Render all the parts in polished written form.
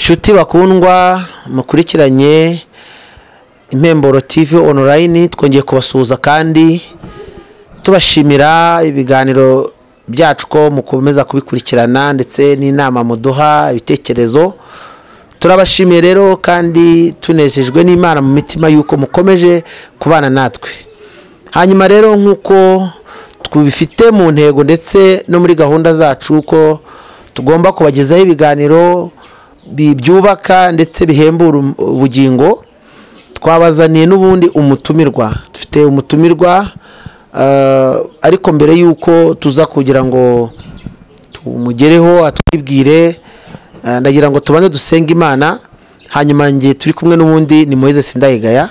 Inshuti bakundwa mukurikiranye Impemburo TV online, twongeye kubasuhuza kandi tubashimira ibiganiro byacu ko mukomeza kubikurikirana ndetse n'inama muduha ibitekerezo. Turabashimiye rero kandi tunezejwe n'Imana mu mitima yuko mukomeje kubana natwe. Hanyuma rero nkuko twubifite mu ntego ndetse no muri gahunda zacu ko tugomba kubagezaho ibiganiro byubaka ndetse bihembura ubugingo, twabazaniye n'ubundi umutumirwa. Dufite umutumirwa ariko mbere yuko tuza kugira ngo tumugereho atwibwire, ndagira ngo tubanze dusenga Imana. Hanyuma ngiye turi kumwe n'ubundi ni Moise Sindayigaya.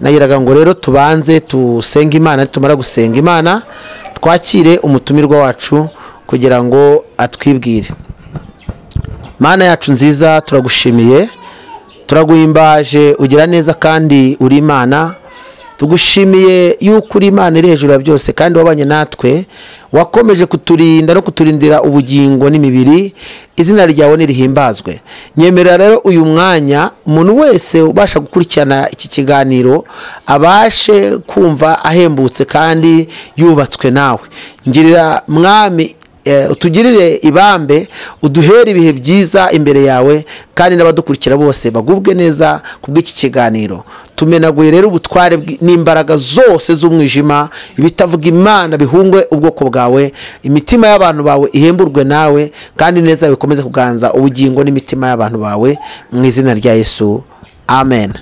Nagiraga ngo rero tubanze tusenga Imana, tumara gusenga Imana twakire umutumirwa wacu kugira ngo atwibwire. Mana yacu nziza, turagushimiye, turaguhimbaje, ugira neza kandi uri Imana. Tugushimiye yuko uri Imana iri hejuru ya byose kandi wabanye natwe, wakomeje kuturinda no kuturindira ubugingo n'imibiri. Izina ryawe nirihimbazwe. Nyemerera rero uyu mwanya umuntu wese ubasha gukurikirana iki kiganiro abashe kumva ahembutse kandi yubatswe nawe. Ngirira mwami, utugirire ibambe, uduhere ibihe byiza imbere yawe kandi n'abadukurikira bose bagubwe neza kubw'iki kiganiro. Tumenaguye rero ubutware n'imbaraga zose z'umwijima, ibitavuga Imana bihungwe ubwoko bwawe, imitima y'abantu bawe ihemburwe nawe kandi neza bikomeze kuganza ubugingo n'imitima y'abantu bawe mu izina rya Yesu, amen.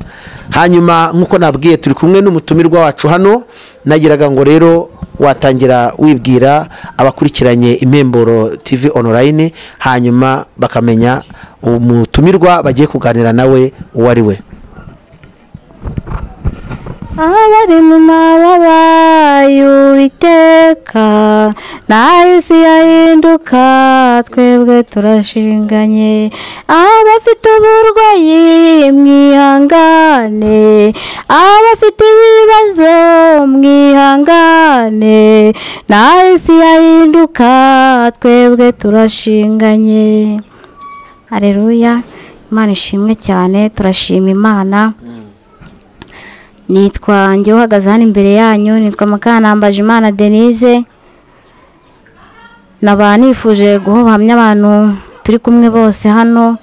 Hanyuma nkuko nabwiye turi kumwe n'umutumirwa wacu hano, nagiraga ngo rero watangira wibwira abakurikiranye Impemburo TV online, hanyuma bakamenya umutumirwa bagiye kuganira nawe uwo ari we. Abari mu mababa y'Uwiteka n'isi yahinduka, twebwe turashinganye. Abafite uburwayi mwihangane, abafite ibibazo mwihangane, n'isi yahinduka, twebwe turashinganye. Haleluya, Imana ishimwe cyane. Turashima Imana. Nitwa njye uhagaze hano imbere yanyu, nitwa Mukanambajimana Denise. Naba nifuje guhamya abantu turi kumwe bose hano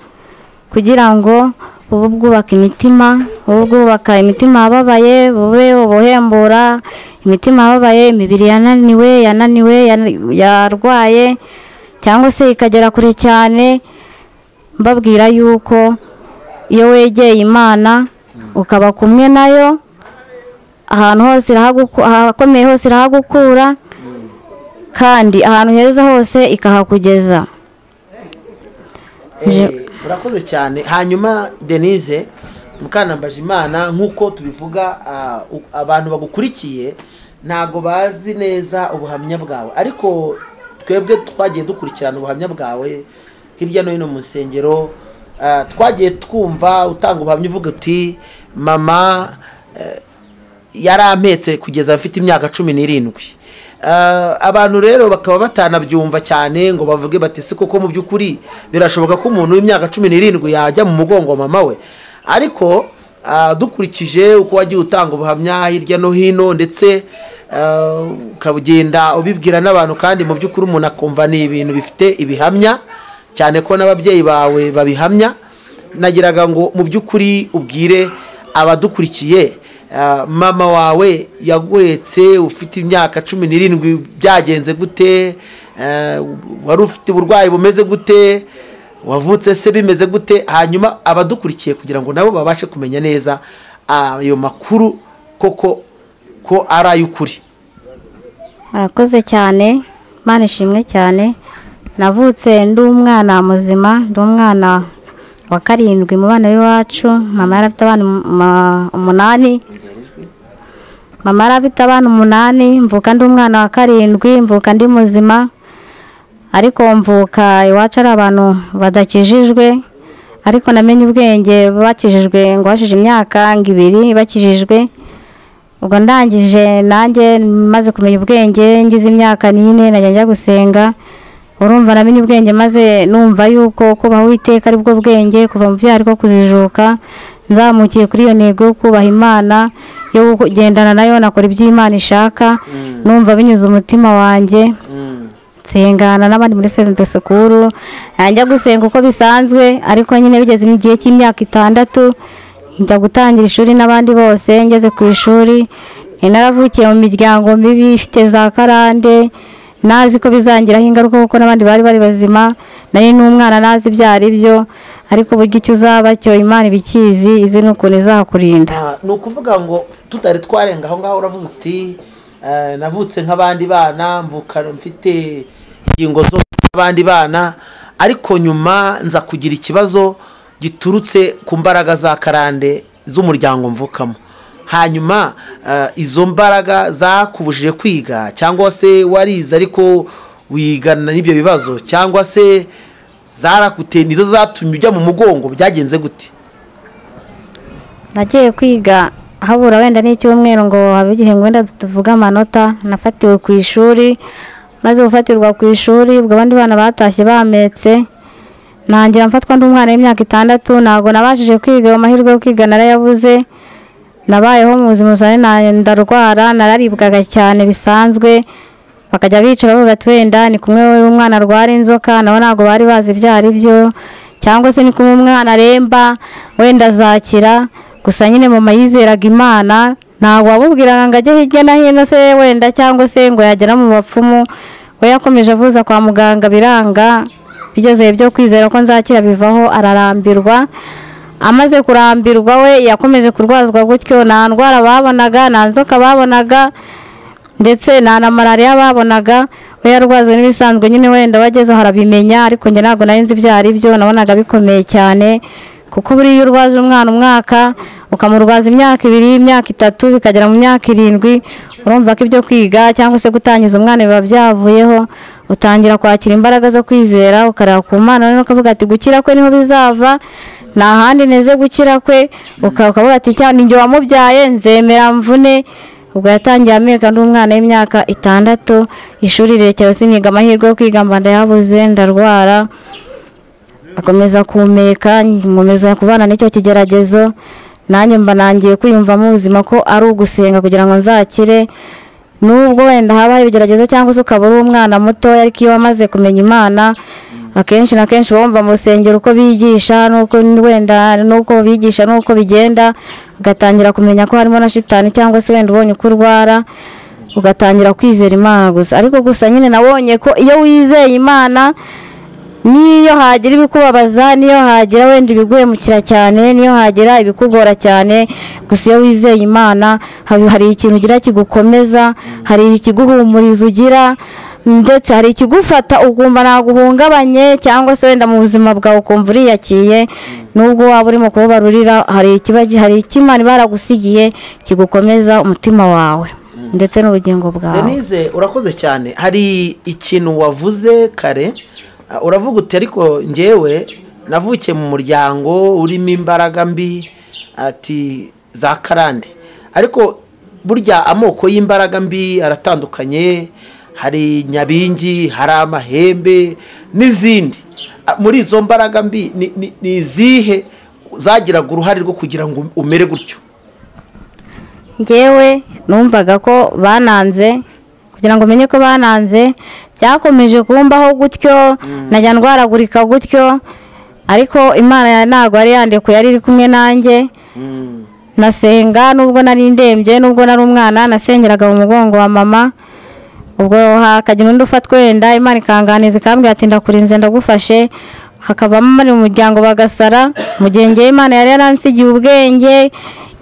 kugira ngo ubu bwubaka imitima, ubu bwubaka imitima yababaye, bube ubuhembura imitima yababaye, imibiri yananiwe yarwaye cyangwa se ikagera kure cyane. Mbabwira yuko iyo wegeye Imana ukaba kumwe nayo, ahantu hose ahakomeye hose irahagukura kandi ahantu heza hose ikahakugeza. Urakoze cyane. Hanyuma Denise Mukanambajimana, nkuko tubivuga abantu bagukurikiye ntago bazi neza ubuhamya bwawe, ariko twebwe twagiye dukurikirana ubuhamya bwawe hirya no hino mu nsengero. Twagiye twumva utanga ubuhamya uvuga uti mama yarampetse kugeza afite imyaka 17. Abantu rero bakaba batanabyumva cyane ngo bavuge bati se koko mu byukuri birashoboka ko umuntu w'imyaka 17 yajya mu mugongo wa mama we. Ariko dukurikije uko wagiye utanga ubuhamya hirya no hino ndetse ukabugenda ubibwira n'abantu, kandi mu byukuri umuntu akumva ni ibintu bifite ibihamya cyane ko n'ababyeyi bawe babihamya. Nagiraga ngo mu byukuri ubwire abadukurikiye, mama wawe yaguhetse ufite imyaka 17 byagenze gute? Wari ufite uburwayi bumeze gute? Wavutse se bimeze gute? Hanyuma abadukurikiye kugira ngo nabo babashe kumenya neza ayo makuru koko ko ari ay'ukuri. Murakoze cyane, Imana ishimwe cyane. Navutse ndi umwana muzima, ndi umwana wa 7 mu bana b'iwacu. Mama yari afite abana 8. Mama yari afite abana 8, mvuka ndi umwana wa 7, mvuka ndi muzima. Ariko mvuka iwacu ari abantu badakijijwe, ariko namenye ubwenge bakijijwe ngo hashije imyaka 2 bakijijwe. Ubwo ndangije nanjye maze kumenya ubwenge ngize imyaka 4 najya gusenga. urumva namenye ubwenge maze numva yuko kubaho Uwiteka ari bwo bwenge, kuva mu byaha ariko kuzijuka, nzamukiye kuri iyo ntego yo kubaha Imana, yo kugendana nayo nakora ibyo Imana ishaka, numva binyuze umutima wanjye. Nsengana n'abandi muri Sente Sekuru, njya gusenga uko bisanzwe, ariko nyine bigeze mu gihe cy'imyaka 6 njya gutangira ishuri n'abandi bose. Ngeze ku ishuri naravukiye mu miryango mibi ifite za karande, nazi ko bizangiraho ingaruka kuko n'abandi bari bazima, nari n'umwana nazi byari byo, ariko buryo icyo uzaba cyo Imana ibikizi, izi n'ukuntu izakurinda. Ni ukuvuga ngo tutari twarenga aho ngaho uravuze uti navutse nk'abandi bana, mvuka mfite ingingo zo abandi bana, ariko nyuma nza kugira ikibazo giturutse ku mbaraga za karande z'umuryango mvukamo. Hanyuma izo mbaraga zakubujije kwiga, cyangwa se warize ariko wigana n'ibyo bibazo, cyangwa se zarakuteye nizo zatumye ujya mu mugongo, byagenze gute? Nagiye kwiga habura wenda n'icyumweru ngo habe igihe wenda tuvuga amanota, nafatiwe ku ishuri, maze gufatirwa ku ishuri ubwo abandi bana batashye bametse, nangira mfatwa ndi umwana w'imyaka 6, ntago nabashije kwiga, amahirwe yo kwiga narayabuze. Nabayeho mu buzima busanzwe, ndarwara, nararibwaga cyane bisanzwe, bakajya bicara bavuga ati wenda ni kumwe wowe umwana arwara inzoka, nabo ntago bari bazi byari byo, cyangwa se ni kumwe umwana aremba wenda azakira. Gusa nyine mama yizeraga Imana, ntago wabubwiraga ngo ajye hirya na hino se wenda, cyangwa se ngo yagera mu bapfumu. We yakomeje avuza kwa muganga biranga, bigeze byo kwizera ko nzakira bivaho, ararambirwa. Amaze kurambirwa we yakomeje kurwazwa gutyo, nta ndwara babonaga, nta nzoka babonaga, ndetse nta na malaria babonaga. We yarwazwe n'ibisanzwe nyine, wenda wageze harabimenya, ariko njye ntago nari nzi byari byo, nabonaga bikomeye cyane. Kuko buri urwaje umwana umwaka, ukamurwaza imyaka 2, imyaka 3, bikagera mu myaka 7, urumva ko ibyo kwiga cyangwa se gutangiza umwana biba byavuyeho. Utangira kwakira imbaraga zo kwizera, ukareba ku Mana, none ukavuga ati gukira kwe niho bizava, nta handi neze gukira kwe. Ukavuga ati cyane njye wamubyaye nzemera mvune. Ubwo yatangiye ameka ndi umwana w'imyaka 6, ishuri rekera siniga, amahirwe yo kwiga mba ndayabuze, ndarwara, akomeza kumeka, nkomeza kubana n'icyo kigeragezo. Nanjye mba nangiye kwiyumva mu buzima ko ari ugusenga kugira ngo nzakire, nubwo wenda habaho ibigeragezo cyangwa se ukaba uri umwana muto, ariko iyo wamaze kumenya Imana, akenshi na kenshi wumva mu rusengero uko bigisha, nuko wenda nuko bigisha nuko bigenda, ugatangira kumenya ko harimo na shitani, cyangwa se wenda ubonye uko urwara ugatangira kwizera Imana gusa. Ariko gusa nyine nabonye ko iyo wizeye Imana, niyo hagira ibikubabaza, niyo hagira wenda ibiguhemukira cyane, niyo hagira ibikugora cyane, gusa iyo wizeye Imana hari ikintu ugira kigukomeza, hari ikiguhumuriza ugira, ndetse hari ikigufata ukumva naguhungabanye, cyangwa se wenda mu buzima bwawe ukumva uriyakiye, nubwo waba urimo kubabarurira, hari ikimana baragusigiye kigukomeza umutima wawe ndetse n'ubugingo bwawe. Denise, urakoze cyane. Hari ikintu wavuze kare, uravuga uti ariko njyewe navukiye mu muryango urimo imbaraga mbi, ati za karande, ariko burya amoko y'imbaraga mbi aratandukanye, hari nyabingi, hari amahembe n'izindi. Muri izo mbaraga mbi ni izihe zagiraga uruhare rwo kugira ngo umere gutyo? Njyewe numvaga ko bananze, kugira ngo menye ko bananze, byakomeje kumbaho gutyo, najya ndwaragurika gutyo, ariko Imana ntago ari yandekuye, yari iri kumwe nanjye. Nasenga nubwo nari ndembye, nubwo nari umwana, nasengeraga mu mugongo wa mama. Ubwo hakagira undi ufatwa wenda, Imana ikanganiza ikambwira ati ndakurinze ndagufashe, hakavamo muri mu muryango bagasara. Mu gihe njye Imana yari yaransigiye ubwenge,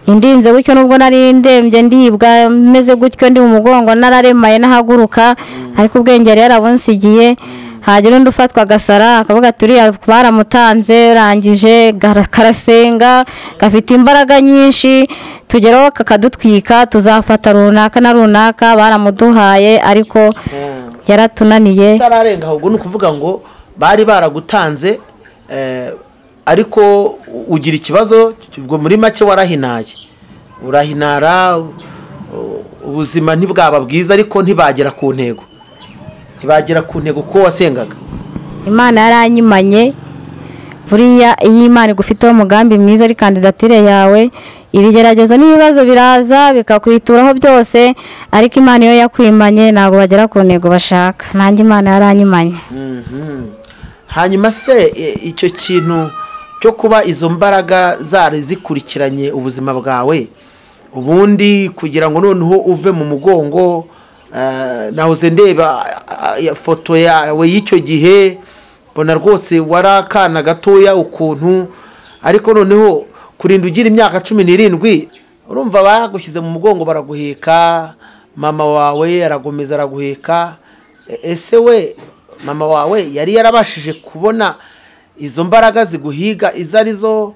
indinze gutyo, nubwo nari ndembye ndibwa meze gutyo, ndi mu mugongo nararemaye nahaguruka, ariko ubwenge yari yarabunsigiye. Hagira undi ufatwa agasara, akavuga ati uriya baramutanze, rangije karasenga, gafite imbaraga nyinshi, tugeraho kakadutwika, tuzafata runaka na runaka, baramuduhaye ariko yaratunaniye. Tararenga ahubwo ni ukuvuga ngo bari baragutanze, ariko ugira ikibazo, ubwo muri make warahinaye, urahinara, ubuzima ntibwaba bwiza, ariko ntibagera ku ntego. ntibagera ku ntego ko wasengaga. Imana yaranyimanye buriya iyo Imana igufiteho umugambi mwiza ari kandidatire yawe, ibigeragezo n'ibibazo biraza bikakwituraho byose, ariko Imana iyo yakwimanye ntabwo bagera ku ntego bashaka. Nanjye Imana yaranyimanye. Hanyuma se icyo kintu cyo kuba izo mbaraga zari zikurikiranye ubuzima bwawe, ubundi kugira ngo noneho uve mu mugongo, nahoze ndeba foto yawe y'icyo gihe, mbona rwose warakana gatoya ukuntu, ariko noneho kurinda ugira imyaka 17 urumva bagushyize mu mugongo baraguheka, mama wawe aragomeza araguheka. Ese we mama wawe yari yarabashije kubona izo mbaraga ziguhiga izo arizo,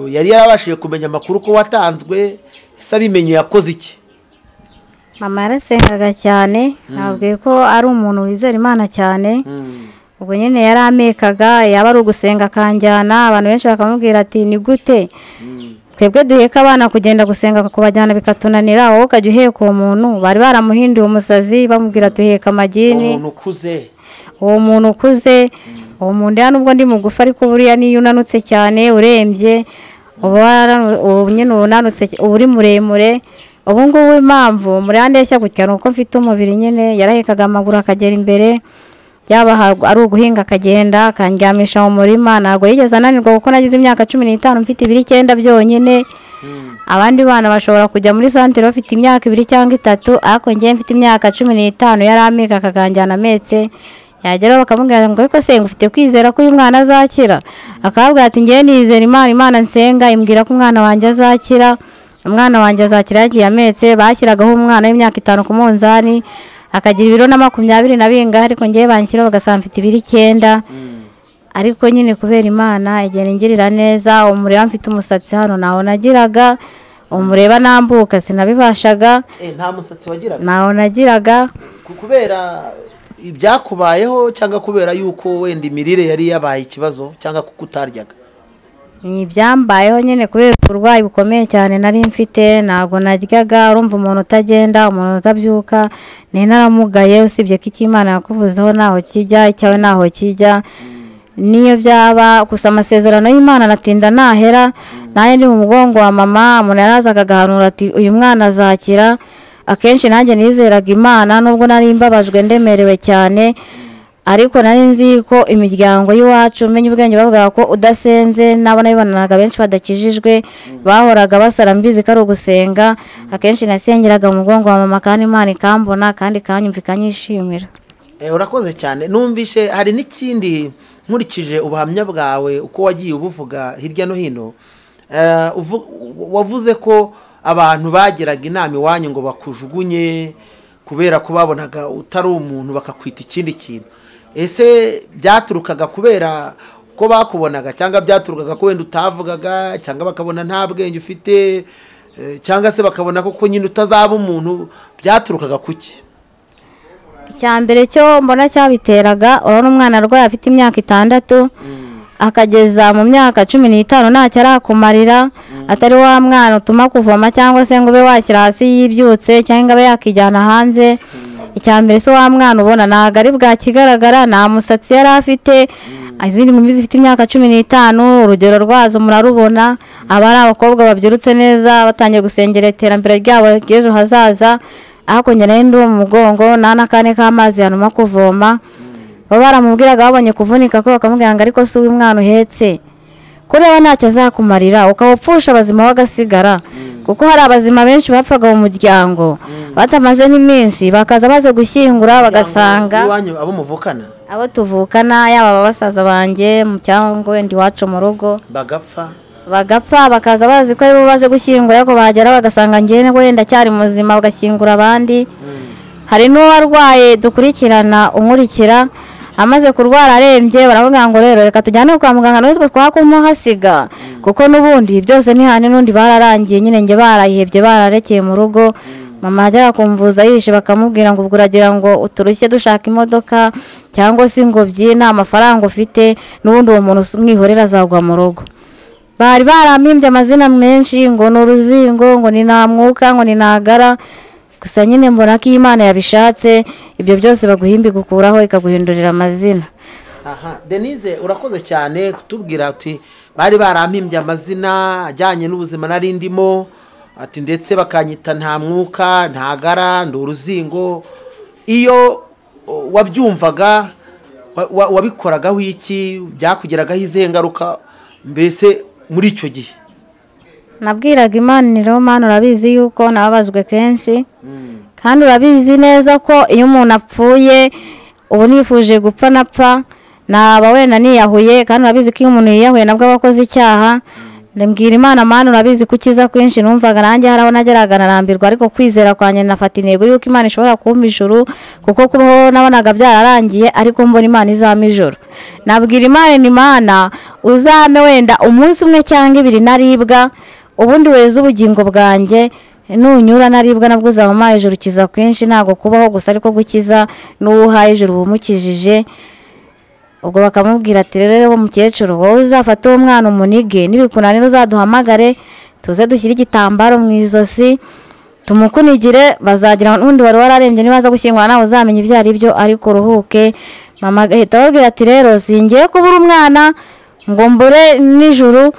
yari yarabashije kumenya amakuru ko watanzwe, ese abimenye yakoze iki? Mama yarasengaga cyane, nabwiye ko ari umuntu wizera Imana cyane. Ubwo nyine yaramekaga, yaba ari ugusenga kanjyana, abantu benshi bakamubwira ati ni gute twebwe duheka abana kugenda gusenga kubajyana bikatunanira, wowe ukajya uheka uwo muntu. Bari baramuhinduye umusazi bamubwira tuheka amagini. Uwo muntu ukuze uwo muntu ya nubwo ndi mugufi ariko buriya niyo unanutse cyane urembye, ubu nyine unanutse uri muremure. Ubu ngubu impamvu murandeshya gutya nuko mfite umubiri nyine. Yarahekaga amaguru akagera imbere, yaba ari uguhinga akagenda akandyamisha mu murima. Ntabwo yigeze ananirwa kuko nagize imyaka 15 mfite 2 byonyine. Abandi bana bashobora kujya muri santere bafite imyaka 2 cyangwa 3, ariko njye mfite imyaka 15 yarameka akaganjyana ametse. Yagera bakamubwira ngo ariko se ngufite kwizera ko uyu mwana azakira? Akababwira ati ngiye nizera Imana nsenga imbwira ko umwana wanjye azakira. Umwana wanjye azakira yagiye ametse. Bashyiragaho umwana w'imyaka 5 ku munzani akagira ibiro na 20 na bingahe, ariko ngiye banshyira bagasanga mfite 9. Ariko nyine kubera Imana igenda ingirira neza. Umureba mfite umusatsi hano naho nagiraga, umureba nambuka sinabibashaga. Nta musatsi wagiraga? Naho nagiraga. Kubera ibyakubayeho cyangwa kubera yuko wenda imirire yari yabaye ikibazo cyangwa kuko utaryaga? Ni byambayeho nyine kubera uburwayi bukomeye cyane nari mfite. Ntabwo naryaga. Urumva umuntu utagenda, umuntu utabyuka, ni naramugaye. Usibye ko Imana yakuvuzeho naho kijya, icyawe naho kijya. Niyo byaba gusa amasezerano y'Imana natinda nahera. Naye ndi mu mugongo wa mama, umuntu yarazaga agahanura ati uyu mwana azakira. Akenshi nanjye nizeraga Imana nubwo nari mbabajwe ndemerewe cyane, ariko nari nzi ko imiryango y'iwacu menye ubwenge bavuga ko udasenze nabona bibanaga benshi badakijijwe, bahoraga basara mbizi ko ari ugusenga. Akenshi nasengeraga mu mugongo wa mama kandi Imana ikambona kandi kanyumvikanye ishimira. Urakoze cyane. Numvishe hari n'ikindi nkurikije ubuhamya bwawe uko wagiye ubuvuga hirya no hino, wavuze ko abantu bageraga inama iwanyu ngo bakujugunye kubera ko babonaga utari umuntu bakakwita ikindi kintu. Ese byaturukaga kubera ko bakubonaga cyangwa byaturukaga ko wenda utavugaga cyangwa bakabona nta bwenge ufite cyangwa se bakabona ko nyine utazaba umuntu? Byaturukaga kuki? Icyambere cyo mbona cyabiteraga, urabona umwana arwaye afite imyaka 6 akageza mu myaka 15 ntacyo arakumarira, atari wa mwana utuma kuvoma cyangwa se ngo ube washyira hasi yibyutse cyangwa abe yakijyana hanze. Icyambere so wa mwana ubona ntago ari bwa kigaragara, nta musatsi yari afite. Izindi nkumi zifite imyaka 15 urugero rwazo murarubona, aba ari abakobwa babyirutse neza batangiye gusengera iterambere ryabo ry'ejo hazaza. Ariko njye nari ndi mu mugongo n'akane k'amazi yanuma kuvoma. Baba baramubwiraga babonye kuvunika ko bakamubwira ngo ariko si uyu mwana uhetse kureba ntacyo azakumarira, ukawupfusha abazima wagasigara. Kuko hari abazima benshi bapfaga mu muryango batamaze n'iminsi, bakaza baze gushyingura bagasanga abo muvukana, abo tuvukana, yaba basaza banjye mu cyangwa wenda iwacu mu rugo bagapfa bakaza bazi ko aribo baje gushyingura, ariko bahagera bagasanga njye wenda cyari muzima bagashyingura abandi. Hari n'uwarwaye dukurikirana unkurikira, amaze kurwara arembye baravuga ngo rero reka tujyane kwa muganga natwe twakumuhasiga, kuko nubundi byose ntihane n'undi bararangiye nyine nge barayihebye bararekeye mu rugo. Mama ajya kumvuza yishe bakamubwira ngo ubwo uragira ngo uturushye dushaka imodoka cyangwa se ngo byina amafaranga ufite n'ubundi uwo muntu umwihorera azagwa mu rugo. Bari baramimbye amazina menshi ngo n'uruzingo, ngo ni nta mwuka, ngo ni ntagara. gusa nyine mbona ko Imana yabishatse ibyo byose baguhimbi gukuraho ikaguhindurira amazina. Aha, Denise urakoze cyane kutubwira ati bari barampimbye amazina ajyanye n'ubuzima nari ndimo, ati ndetse bakanyita nta mwuka, ntagara, nduruzingo. Iyo wabyumvaga wabikoragaho iki, byakugeragaho izihe ngaruka mbese muri icyo gihe? Nabwiraga Imana rero Mana urabizi yuko nababazwe kenshi, kandi urabizi neza ko iyo umuntu apfuye ubu nifuje gupfa napfa, naba wenda niyahuye, kandi urabizi ko iyo umuntu yiyahuye nabwo abakoze icyaha. Ndambwira Imana, Mana urabizi ko ukiza kwinshi numvaga nanjye haraho nageraga narambirwa, ariko kwizera kwanjye nafata intego yuko Imana ishobora kumpa ijuru, kuko kubaho nabonaga byararangiye, ariko mbona Imana izampa ijuru. Nabwira Imana ni Mana uzame wenda umunsi umwe cyangwa ibiri naribwa, ubundi weza ubugingo bwanjye, nunyura naribwa nabwo uzampa ijuru. Kiza kwinshi ntago kubaho gusa ariko gukiza, n'uhaye ijuru bumukijije. Ubwo bakamubwira ati rero mukecuru wowe uzafata uwo mwana umunige, nibikunanira uzaduhamagare tuze dushyire igitambaro mu izosi tumukunigire, bazagira n'undi wari wararembye nibaza gushyingura nawe uzamenya ibyo ari byo, ariko uruhuke. Mama ahita ababwira ati rero singiye kubura umwana ngo mbure nijuru,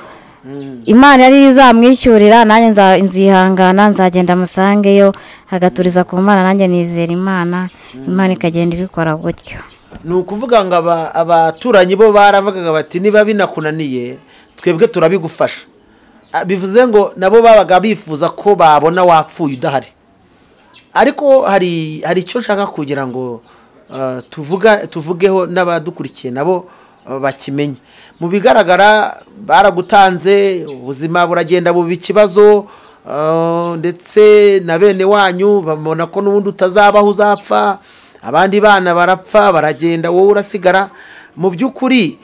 Imana yari izamwishyurira, nanjye nzihangana nzagenda musangeyo agaturiza ku Mana, nanjye nizera Imana, Imana ikagenda ibikora gutyo. Ni ukuvuga ngo abaturanyi bo baravugaga bati niba binakunaniye twebwe turabigufasha. Bivuze ngo nabo babaga bifuza ko babona wapfuye udahari. Ariko hari icyo nshaka kugira ngo tuvugeho n'abadukurikiye nabo bakimenye. Mu bigaragara baragutanze, ubuzima buragenda buba ikibazo, ndetse na bene wanyu babona ko n'ubundi utazabaho uzapfa, abandi bana barapfa baragenda, wowe urasigara. Mu by'ukuri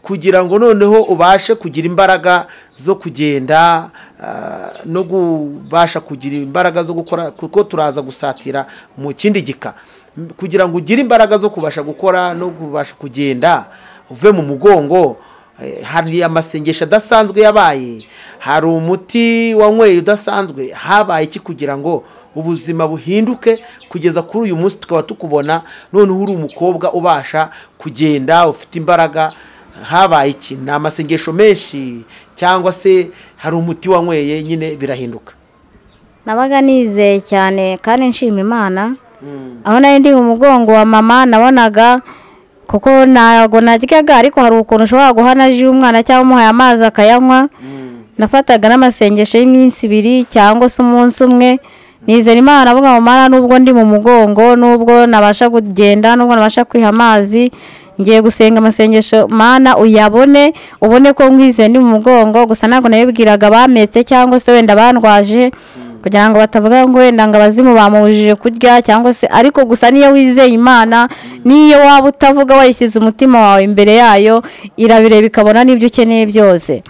kugira ngo noneho ubashe kugira imbaraga zo kugenda no kubasha kugira imbaraga zo gukora, kuko turaza gusatira mu kindi gika, kugira ngo ugire imbaraga zo kubasha gukora no kubasha kugenda uve mu mugongo, hari amasengesho adasanzwe yabaye, hari umuti wanyweye udasanzwe, habaye iki kugira ngo ubuzima buhinduke kugeza kuri uyu munsi tukaba tukubona noneho uri umukobwa ubasha kugenda ufite imbaraga? Habaye iki? Ni amasengesho menshi cyangwa se hari umuti wanyweye nyine birahinduka? Nabaga nizeye cyane kandi nshima Imana, aho nari ndi mu mugongo wa mama nabonaga, kuko ntago naryaga, ariko hari ukuntu ushobora guhana ji umwana cyangwa umuhaye amazi akayanywa. Nafataga n'amasengesho y'iminsi 2 cyangwa se umunsi umwe, nizera Imana avuga mu Mana nubwo ndi mu mugongo, nubwo nabasha kugenda, nubwo nabasha kwiha amazi, ngiye gusenga amasengesho Mana uyabone, ubone ko ngwize ndi mu mugongo. Gusa ntabwo nabibwiraga bametse cyangwa se wenda bandwaje, kugira ngo batavuga ngo wenda ngo abazimu bamubujije kurya cyangwa se, ariko gusa niyo wizeye Imana, niyo waba utavuga wayishyize umutima wawe imbere yayo, irabireba ikabona n'ibyo ukeneye byose.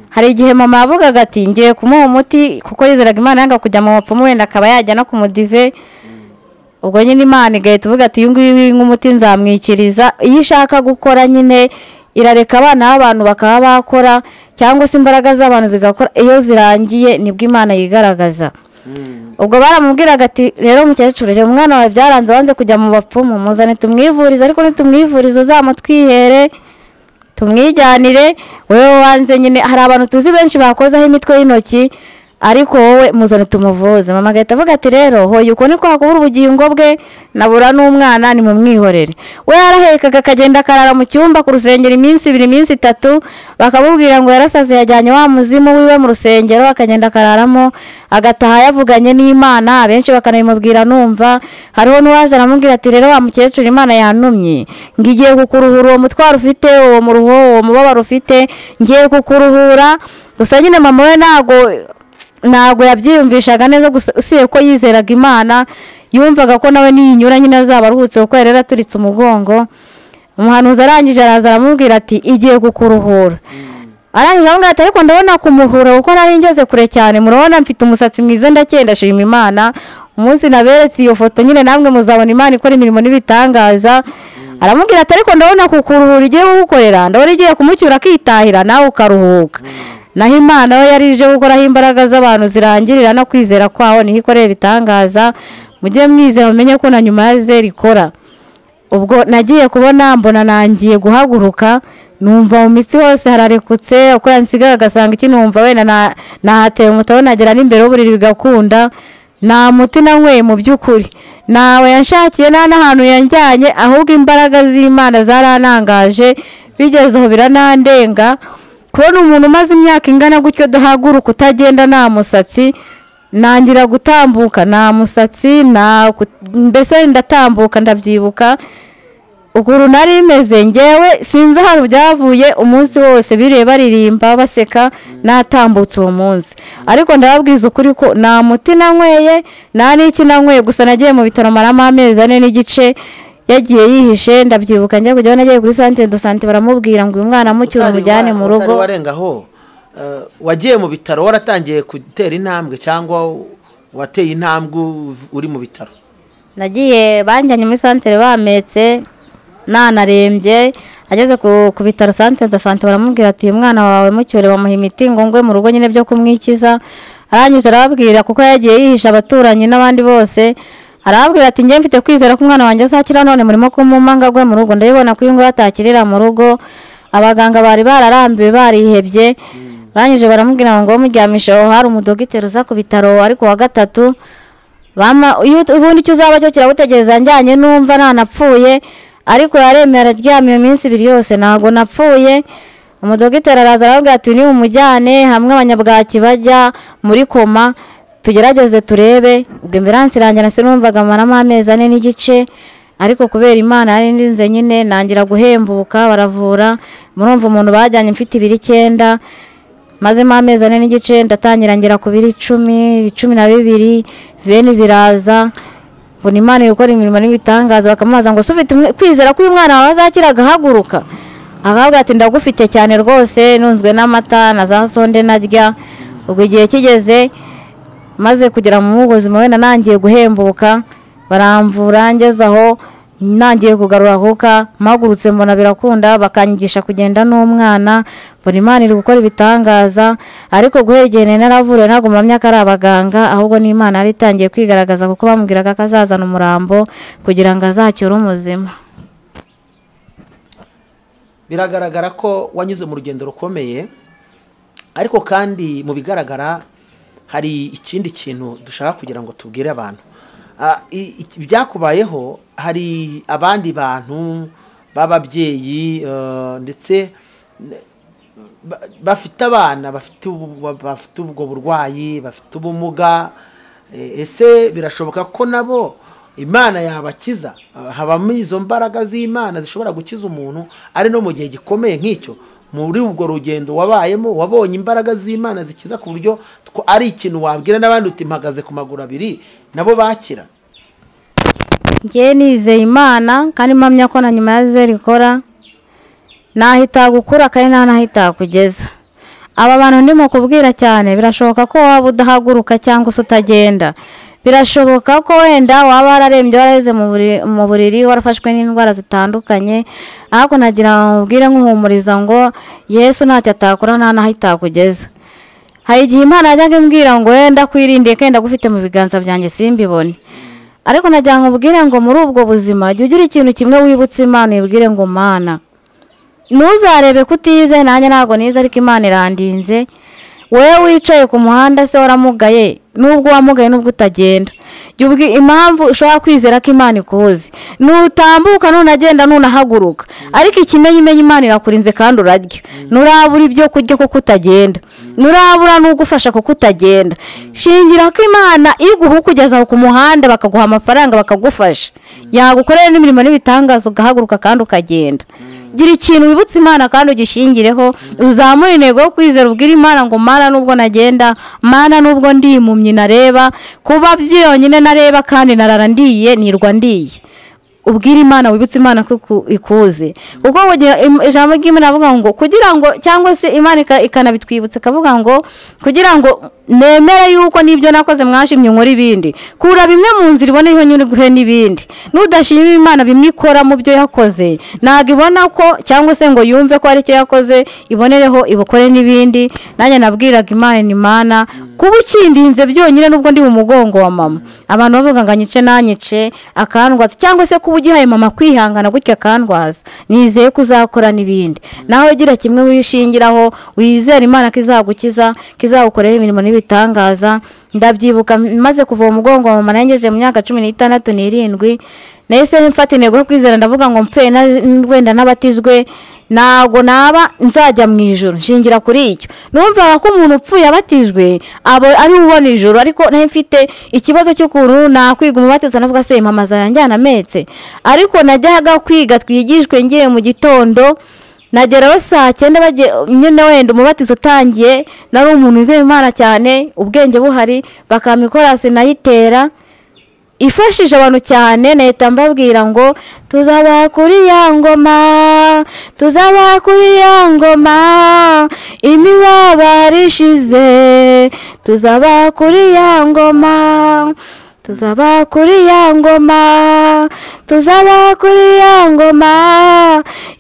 Hari igihe mama yavugaga ati ngiye kumuha umuti, kuko yizeraga Imana yanga kujya mu bapfumu wenda akaba yajya no kumudive. Ubwo nyine Imana igahita ivuga ati uyu nguyu nk'umuti nzamwikiriza. Iyo ishaka gukora nyine irareka abana b'abantu bakaba bakora, cyangwa se imbaraga z'abantu zigakora, iyo zirangiye nibwo Imana yigaragaza. Ubwo baramubwiraga ati rero mukecuru, umwana wawe byaranze wanze kujya mu bapfumu, muzane tumwivurize, ariko nitumwivurize uzamutwihere tumwijyanire, wowe wanze nyine. Hari abantu tuzi benshi bakozaho imitwe y'intoki, ariko wowe muzane tumuvuze. Mama agahita avuga ati rero hoye uko niko hakubura ubugingo bwe, nabura n'umwana ni mu mwihorere. We yarahekaga akagenda akarara mu cyumba ku rusengero iminsi 2 iminsi 3, bakamubwira ngo yarasaze yajyanye wa muzimu wiwe mu rusengero, akagenda akararamo agataha yavuganye n'Imana. Abenshi bakanabimubwira numva. Hariho n'uwaje aramubwira ati rero wa mukecuru, Imana yantumye ngiye kukuruhura uwo mutwaro ufite, uwo muruho, uwo mubabaro ufite, ngiye kukuruhura. Gusa nyine mama we ntago yabyiyumvishaga neza, gusa usiye ko yizeraga Imana, yumvaga ko nawe niyinyura nyine azaba aruhutse, kuko yari yaraturitse umugongo. Umuhanuzi arangije araza aramubwira ati igiye kukuruhura. Arangije aramubwira ati ariko ndabona kumuruhura kuko nari ngeze kure cyane, murabona mfite umusatsi mwiza ndakenda, shima Imana. Umunsi naberetse iyo foto nyine namwe muzabona Imana ikora imirimo n'ibitangaza. Aramubwira ati ariko ndabona kukuruhura igiye kugukorera, ndabona igiye kumucyura akitahira nawe ukaruhuka. naho Imana yo yarije gukoraho imbaraga z'abantu zirangirira no kwizera kwaho niho ikorera ibitangaza. Mujye mwizera mumenye ko na nyuma ya zeri ikora. Ubwo nagiye kubona mbona nangiye guhaguruka, numva mu mitsi hose hararekutse, uko yansigaye agasanga iki numva wenda nahateye umutabo nagera n'imbere y'uburiri bigakunda. Nta muti nanyweye mu by'ukuri, nawe yanshakiye nta n'ahantu yanjyanye, ahubwo imbaraga z'Imana zaranangaje bigezeho biranandenga. Kubona umuntu umaze imyaka ingana gutyo duhaguruka utagenda nta musatsi, nangira gutambuka nta musatsi, mbese ndatambuka ndabyibuka ukuntu nari meze ngewe sinzi ahantu byavuye. Umunsi wose biriye baririmba baseka natambutse uwo munsi, ariko ndababwiza ukuri ko nta muti nanyweye nta n'iki nanyweye. Gusa nagiye mu bitaro maramo amezi 4 n'igice, yagiye yihishe. Ndabyibuka njya kujya nagiye kuri centre de santé baramubwira ngo uyu mwana mucyura mujyane mu rugo. Warengaho wagiye mu bitaro waratangiye gutera intambwe cyangwa wateye intambwe uri mu bitaro? Nagiye banjyanye muri centre bametse nanarembye, ageze ku bitaro centre de santé baramubwira ati uyu mwana wawe mucyure, bamuha imiti ngo ngwe mu rugo nyine byo kumwikiza. Arangije arababwira kuko yagiye yihisha abaturanyi n'abandi bose, arababwira ati njye mfite kwizera ko umwana wanjye azakira, none murimo kumumanga gwe mu rugo. Ndabibona ko ingo yatakirira mu rugo, abaganga bari bararambiwe barihebye. Arangije baramubwira ngo muryamishe aho hari umudogiteri uza ku bitaro ariko wa gatatu. Ubundi icyo uzaba cyo kirabutegereza njyanye numva nanapfuye, ariko yaremera aryamiye iminsi 2 yose ntago napfuye. Umudogiteri araza arabwira ati ni umujyane hamwe abanyabwaki bajya muri koma tugerageze turebe. Ubwo ambulance irangira sinumvaga maramo amezi 4 n'igice, ariko kubera Imana yari ndinze nyine nangira guhembuka baravura. Murumva umuntu bajyanye mfite 2 maze amezi 4 n'igice ndatangira ngira ku 12 veni biraza. Mbona Imana ikora imirimo n'ibitangaza, bakamubaza ngo sufite kwizera ko uyu mwana wawe azakira agahaguruka? Akavuga ati ndagufite cyane rwose, nunzwe n'amata na za sonde narya. Ubwo igihe kigeze maze kugira mu mugozi wenda nangiye guhembuka, baramvura ngezaho nangiye kugarura kuka mpagurutse mbona birakunda, bakanyigisha kugenda n'umwana. Mbona Imana iri gukora ibitangaza, ariko guhera igihe naravuriwe ntago mpamya ko ari abaganga, ahubwo ni Imana yari itangiye kwigaragaza kuko bamubwiraga ko azazana umurambo kugira ngo azacyure umuzima. Biragaragara ko wanyuze mu rugendo rukomeye, ariko kandi mu bigaragara hari ikindi kintu dushaka kugira ngo tubwire abantu. Byakubayeho hari abandi bantu b'ababyeyi ndetse bafite abana bafite ubwo burwayi, bafite ubumuga. Ese birashoboka ko nabo Imana yabakiza? Habamo izo mbaraga z'Imana zishobora gukiza umuntu ari no mu gihe gikomeye nk'icyo? Muri ubwo rugendo wabayemo wabonye imbaraga z'Imana zikiza ku buryo ari ikintu wabwira n'abandi uti mpagaze ku maguru 2 nabo bakira? Ngiye nizeye Imana kandi mpamya ko na nyuma ya zeri ikora, nahita gukura kandi nahita kugeza. Aba bantu ndimo kubwira cyane birashoboka ko waba udahaguruka cyangwa se utagenda. Birashoboka ko wenda waba wararembye waraheze mu buriri warafashwe n'indwara zitandukanye, ariko nagira ubwire nk'uhumuriza ngo Yesu ntacyo atakora nahita kugeza. Hari igihe Imana yajyaga imbwira ngo wenda kwirinde kenda gufite mu biganza byanjye simbibone, ariko nagira ngo ubwire ngo muri ubwo buzima jya ugira ikintu kimwe wibutse Imana, ubwire ngo Mana ntuzarebe kutize, nanjye ntago nize ariko Imana irandinze. Wewe wicaye ku muhanda se waramugaye, nubwo wamugaye nubwo utagenda, jya impamvu ushobora kwizera ko Imana ikuzi. Nutambuka nunagenda nunahaguruka, ariko ikimenyimenyi Imana irakurinze kandi urarya. Nurabura ibyo kurya kuko utagenda, nurabura n'ugufasha kuko utagenda. Shingira ko Imana iguha kugeza ku muhanda bakaguha amafaranga bakagufasha, yagukorera n'imirimo n'ibitangazo ugahaguruka kandi ukagenda. Gira ikintu wibutse Imana kandi ugishingireho, uzamure intego yo kwizera, ubwira Imana ngo Mana nubwo nagenda, Mana nubwo ndi impumyi nareba, kuba byonyine nareba kandi narara ndiye nirwa ndiye. Ubwira Imana wibutse Imana ko ikuze, kuko ijambo ry'Imana avuga ngo kugira ngo, cyangwa se Imana ikanabitwibutse kavuga ngo kugira ngo nemere yuko nibyo nakoze mwashimye nkora ibindi kura bimwe mu nzira iboneyeho nyine guhe n'ibindi nudashima Imana bimwe ikora mu byo yakoze ntago ibona ko cyangwa se ngo yumve ko ari cyo yakoze ibonereho ibukore n'ibindi nanjye nabwiraga Imana ni Imana kuba ukindinze byonyine nubwo ndi mu mugongo wa mama abantu bavuga ngo anyice nanyice akandwaza cyangwa se kuba ugihaye mama kwihangana gutya akandwaza nizeye ko uzakora n'ibindi nawe gira kimwe wishingiraho wizera Imana kizagukiza kizagukorera imirimo bitangaza. Ndabyibuka maze kuva mu mugongo wa mama nangeje mu myaka 16 n'irindwi nahise mfata intego yo kwizera ndavuga ngo mpfe wenda nabatizwe nago naba nzajya mu ijuru nshingira kuri icyo numva ko umuntu upfuye abatizwe abo ari ubona ijuru ariko nahe mfite ikibazo cy'ukuru nakwiga umubatizo navuga se mama zanjyana metse ariko najyaga kwiga twigishwe ngiye mu gitondo nageraho saa 9 baje nyine wenda umubatizo utangiye nari umuntu uzeye Imana cyane ubwenge buhari bakamikorase nayitera ifashije abantu cyane nahita mbabwira ngo tuzaba kuri ya ngoma imibabaro ishize tuzaba kuri ya ngoma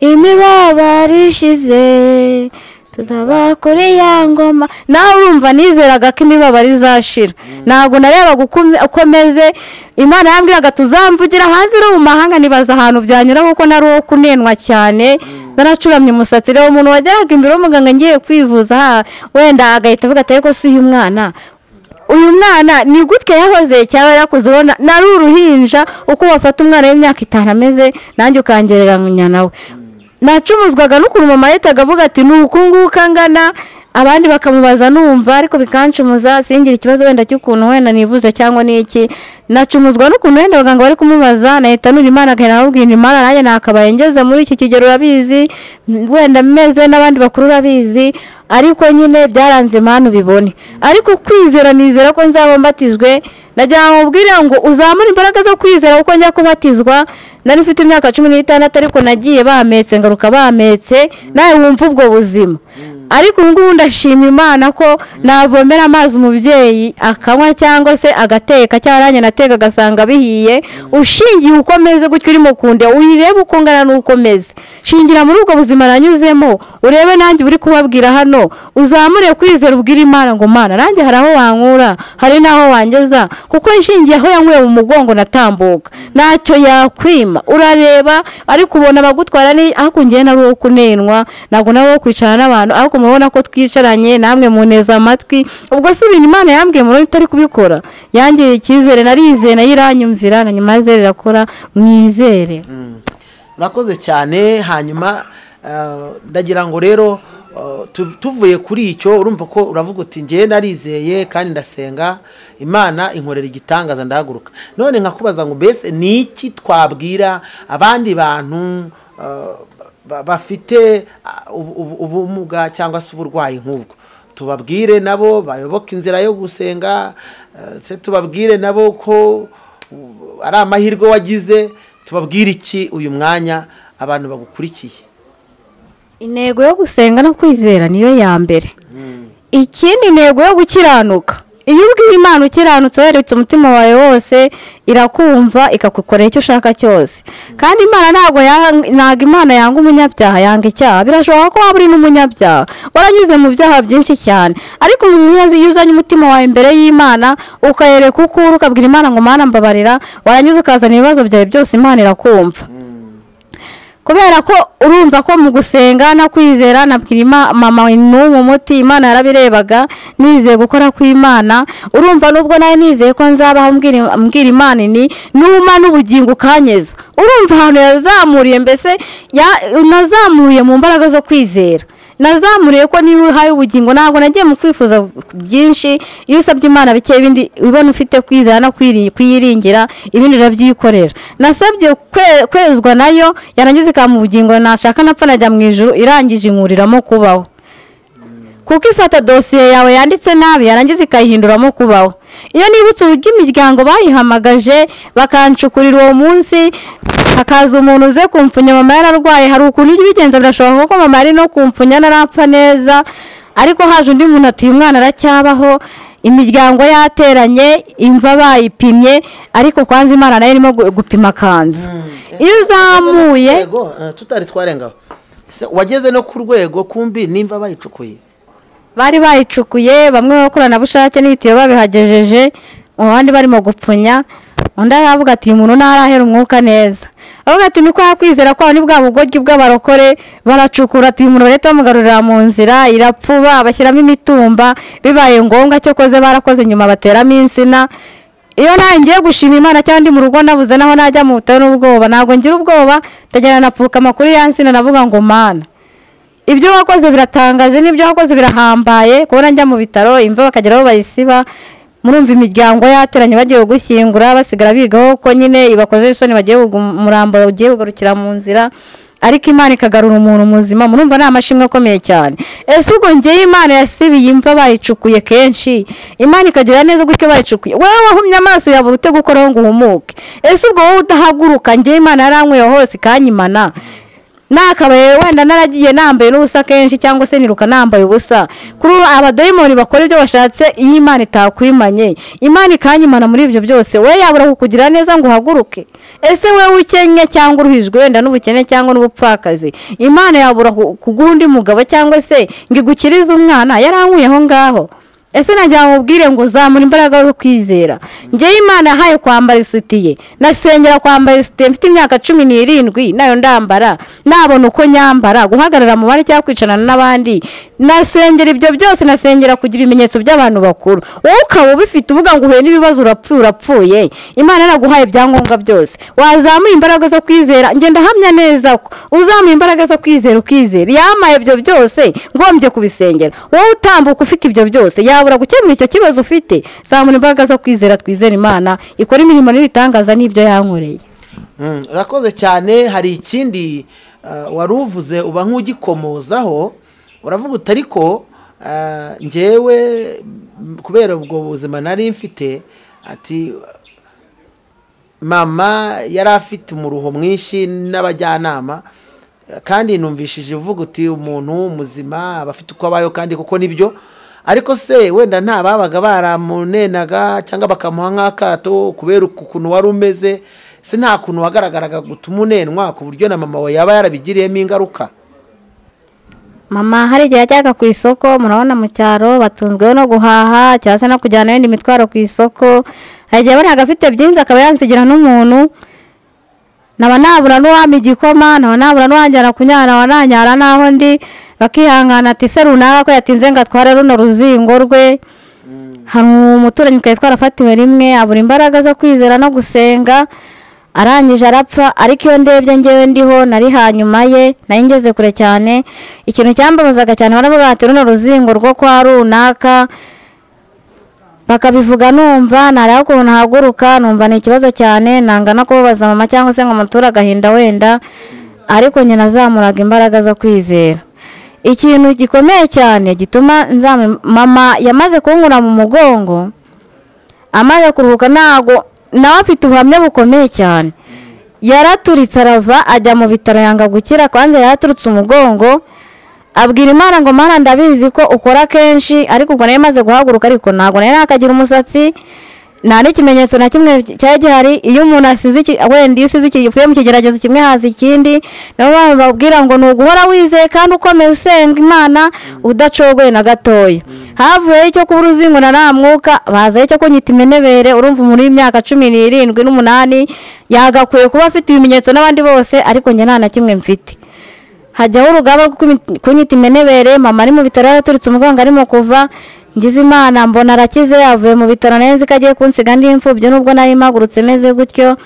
imibabaro ishize tuzaba kuri ya ngoma nawe urumva nizeraga ko imibabaro izashira ntabwo narebaga ukomeze Imana yambwiraga tuzamvugira hanze no mu mahanga nibaza ahantu byanyura kuko nari wo kunenwa cyane naracuramye umusatsi rero umuntu wageraga imbere y'umuganga ngiye kwivuza wenda agahita avuga ati ariko si uyu mwana ni gutwe yahoze cyaba yarakuze ubona nari uruhinja uko bafata umwana w'imyaka 5 ameze nanjye ukangereranya nawe nacumuzwaga n'ukuntu mama yitaga avuga ati nukunguka ngana abandi bakamubaza numva ariko bikancumuza singira ikibazo wenda cy'ukuntu wenda nivuze cyangwa niki nacumuzwa n'ukuntu wenda abaganga bari kumubaza nahita nuri Imana akana abubwira Imana nanjye nakabaye ngeze muri iki kigero urabizi wenda meze n'abandi bakuru urabizi ariko nyine byaranze Imana bibone ariko kwizera nizera ko nzaba mbatizwe najya mubwire ngo uzamura imbaraga zo kwizera uko njya kubatizwa nari mfite imyaka 16 ariko nagiye bametse ngaruka bametse nawe wumva ubwo buzima ariko ngubu ndashima Imana ko navomera amazi umubyeyi akanywa cyangwa se agateka cyaranye nateka gasanga bihiye ushingiye ukomeze gutyo uri mukunde uyirebe uko ngana n'ukomeze shingira muri ubwo buzima nanyuzemo urebe nanjye uri kubabwira hano uzamure kwizera ubwira Imana ngo Mana nanjye haraho wankura hari naho wangeza kuko inshingiye aho yankuye mu mugongo natambuka nacyo yakwima urareba ariko ubona bagutwara ni akungiye nari wo kunenwa nago nawo kwicara n'abantu ariko mubona ko twicaranye namwe muneza amatwi ubwo si ibintu Imana yambwiye muri itari kubikora yangiriye ikizere narizeye nayiranyumvira na nyuma irakora mwizere urakoze cyane hanyuma ndagira ngo rero tuvuye kuri icyo urumva ko uravuga uti ngiye narizeye kandi ndasenga Imana inkorera igitangaza ndahaguruka none nkakubaza ngo bese niki twabwira abandi bantu bafite ubumuga cyangwa se uburwayi nk'ubwo tubabwire nabo bayoboka inzira yo gusenga se tubabwire nabo ko ari amahirwe wagize tubabwire iki uyu mwanya abantu bagukurikiye intego yo gusenga no kwizera niyo ya mbere ikindi intego yo gukiranuka iyo ubwiye Imana ukiranutse weretse umutima wawe wose irakumva ikakukorera icyo ushaka cyose kandi Imana ntago Imana yanga umunyabyaha yanga icyaha birashoboka ko waba uri n'umunyabyaha waranyuze mu byaha byinshi cyane ariko iyo uzanye umutima wawe imbere y'Imana ukayereka uko ukabwira Imana ngo Mana mbabarira waranyuze ukazana ibibazo byawe byose Imana irakumva kubera ko urumva ko mu gusenga na kwizera nabwira mama n'umu muti Imana yarabirebaga nizeye gukora kw'Imana urumva nubwo nawe nizeye ko nzabaho mbwira Imana ni numa n'ubugingo ukanyeza urumva ahantu yazamuriye mbese nazamuye mu mbaraga zo kwizera nazamuriye ko niwe uhaye ubugingo ntabwo nagiye mu kwifuza byinshi iyo usabye Imana bike ibindi ubona ufite kwizera no kwiyiringira ibindi urabyikorera nasabye kwezwa nayo yarangiza ikamu bugingo nashaka napfa najya mu ijuru irangije inkuriramo kubaho kuko ifata dosiye yawe yanditse nabi yarangiza ikayihinduramo kubaho iyo nibutse uburyo imiryango bayihamagaje bakancukurira uwo munsi hakaza umuntu uze kumfunya mama yararwaye hari ukuntu bigenza birashoboka ko mama ari no kumfunya narapfa neza ariko haje undi muntu ati umwana aracyabaho imiryango yateranye imva bayipimye ariko kwanza Imana nayo irimo gupima kanzu iyo uzamuye tutari twarengaho wageze no ku rwego kumbi nimva bayicukuye bari bayicukuye bamwe bakorana bushake n'ibitiyo babihagejeje abandi barimo gupfunya undi aravuga ati uyu muntu ntarahera umwuka neza avuga ati niko yakwizera ko ni bwa bugoryi bw'abarokore baracukura ati uyu muntu leta bamugarurira mu nzira irapfuba bashyiramo imitumba bibaye ngombwa cyo koze barakoze nyuma bateramo insina iyo nawe ngiye gushima Imana cyangwa mu rugo nabuze naho najya mu butayu n'ubwoba ntabwo ngira ubwoba ndagera napfuka amakuru ya nsina navuga ngo Mana ibyo wakoze biratangaje n'ibyo wakoze birahambaye kubona njya mu bitaro imva bakageraho bayisiba murumva imiryango yateranye bagiye gushyingura basigara bigaho ko nyine ibakoze isoni bagiye umurambo ugiye kugarukira mu nzira ariko Imana ikagarura umuntu muzima murumva ni amashimwe akomeye cyane ese ubwo ngeye Imana yasibiye imva bayicukuye kenshi Imana ikagira neza gutyo bayicukuye wowe wahumye amaso yabura ute gukoraho ngo uhumuke ese ubwo wowe udahaguruka ngeye Imana yaranyweye hose ikanyimana nakabaye wenda naragiye nambaye n'ubusa kenshi cyangwa se niruka nambaye ubusa kuri abadayimoni bakora ibyo bashatse iyo Imana itakwimanye Imana ikanyimana muri ibyo byose we yabura kukugira neza ngo uhaguruke ese we ukenye cyangwa uruhijwe wenda n'ubukene cyangwa n'ubupfakazi Imana yabura kuguha undi mugabo cyangwa se ngo igukirize umwana yarankuye aho ngaho ese najya mubwire ngo zamura imbaraga zo kwizera ngiye Imana yahaye kwambara isutiye nasengera kwambara isutiye mfite imyaka 17 nayo ndambara nabona uko nyambara guhagarara mu bari cyangwa kwicarana n'abandi nasengera ibyo byose nasengera kugira ibimenyetso by'abantu bakuru wowe ukaba ubifite uvuga ngo uhuye n'ibibazo urapfuye Imana yaraguhaye byangombwa byose wazamura imbaraga zo kwizera ngenda hamya neza ko uzamura imbaraga zo kwizera ukizera yamaye ibyo byose ngombye kubisengera wowe utambuka ufite ibyo byose yabura gukemura icyo kibazo ufite zamura imbaraga zo kwizera twizera Imana ikora imirimo n'ibitangaza n'ibyo yankoreye rakoze cyane hari ikindi waruvuze uba nk'ugikomozaho uravuga utariko ngewe kubera ubwo buzima nari mfite ati mama yari afite umuruho mwinshi n'abajyanama kandi numvishije uvuga uti umuntu muzima abafite uko abayo kandi kuko nibyo ariko se wenda nta babaga baramunenaga cyangwa bakamuha nk'akato kubera ukuntu wari umeze se nta kuntu wagaragaraga gutuma unenwa ku buryo na mama we yaba yarabigiriyemo ingaruka mama hari igihe yajyaga ku isoko murabona mu cyaro batunzweho no guhaha cyangwa se no kujyana n'indi mitwaro ku isoko hari igihe abona agafite byinshi akaba yansigira n'umuntu naba nabura n'uwampa igikoma naba nabura n'uwanjyana kunyara naba nanyara n'aho ndi bakihangana ati se runaka ko yatinze ngo atware runo ruzingo rwe hari umuturanyi twari twarafatiwe rimwe abura imbaraga zo kwizera no gusenga arangije arapfa ariko iyo ndebye ngewe ndiho nari hanyuma ye nari ngeze kure cyane ikintu cyambabazaga cyane baravuga ati runo ruzingo rwo kwa runaka bakabivuga numva nareba ukuntu nahaguruka numva ni ikibazo cyane nangana kubabaza mama cyangwa se ngo mutura agahinda wenda ariko nyine azamuraga imbaraga zo kwizera ikintu gikomeye cyane gituma mama yamaze kunkura mu mugongo amaze kuruhuka nago nawe afite ubuhamya bukomeye cyane yaraturitse arava ajya mu bitaro yanga gukira kwanza yaraturutse umugongo abwira Imana ngo Mana ndabizi ko ukora kenshi ariko ubwo nayo maze guhaguruka ariko ntago nayo nakagira umusatsi nta n'ikimenyetso na kimwe cyari gihari iyo umuntu asize wenda iyo usize ikivuye mu kigeragezo kimwe haza ikindi nabo babwira ngo ni uguhora wizeye kandi ukomeye usenga Imana udacogoye na gatoya havuye icyo kuba uruzingo na nta mwuka bazaye icyo kunyita imenebere urumva umuntu w'imyaka 17 n'umunani yagakwiye kuba afite ibimenyetso n'abandi bose ariko njye nta na kimwe mfite hajyaho urugamba kunyita imenebere mama ari mu bitaro yaraturutse umugongo arimo kuva ngize Imana mbona arakize yavuye mu bitaro neza kagiye kunsiga ndi imfubye nubwo nari mpagurutse meze gutyo